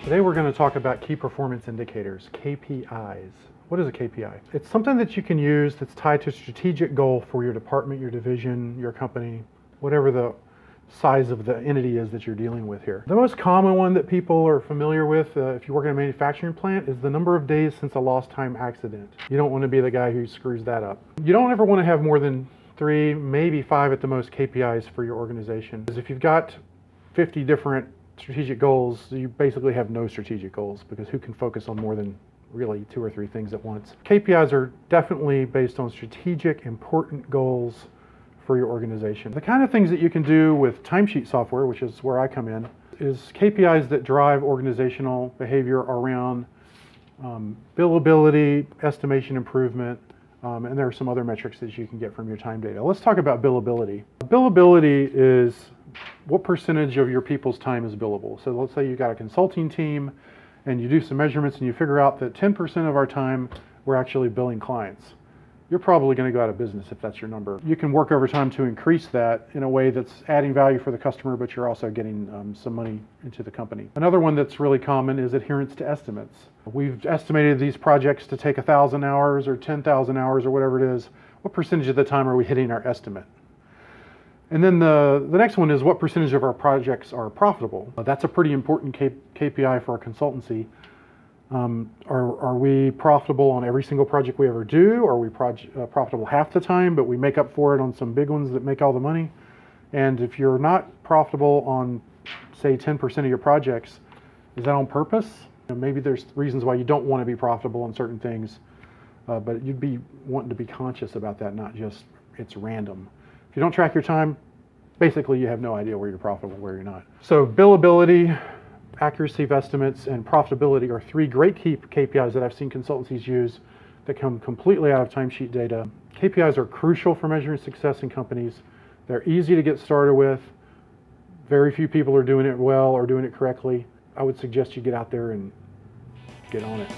Today we're going to talk about key performance indicators, KPIs. What is a KPI? It's something that you can use that's tied to a strategic goal for your department, your division, your company, whatever the size of the entity is that you're dealing with here. The most common one that people are familiar with if you work in a manufacturing plant is the number of days since a lost time accident. You don't want to be the guy who screws that up. You don't ever want to have more than 3, maybe 5 at the most KPIs for your organization. Because if you've got 50 different strategic goals, you basically have no strategic goals, because who can focus on more than really 2 or 3 things at once? KPIs are definitely based on strategic, important goals for your organization. The kind of things that you can do with timesheet software, which is where I come in, is KPIs that drive organizational behavior around billability, estimation improvement, and there are some other metrics that you can get from your time data. Let's talk about billability. Billability is what percentage of your people's time is billable. So let's say you've got a consulting team and you do some measurements and you figure out that 10% of our time we're actually billing clients. You're probably going to go out of business if that's your number. You can work overtime to increase that in a way that's adding value for the customer, but you're also getting some money into the company. Another one that's really common is adherence to estimates. We've estimated these projects to take 1,000 hours or 10,000 hours or whatever it is. What percentage of the time are we hitting our estimate? And then the next one is what percentage of our projects are profitable. That's a pretty important KPI for a consultancy. Are we profitable on every single project we ever do? Are we profitable half the time, but we make up for it on some big ones that make all the money? And if you're not profitable on, say, 10% of your projects, is that on purpose? Maybe there's reasons why you don't want to be profitable on certain things, but you'd be wanting to be conscious about that, not just it's random. If you don't track your time, basically you have no idea where you're profitable and where you're not. So billability, accuracy of estimates, and profitability are 3 great key KPIs that I've seen consultancies use that come completely out of timesheet data. KPIs are crucial for measuring success in companies. They're easy to get started with. Very few people are doing it well or doing it correctly. I would suggest you get out there and get on it.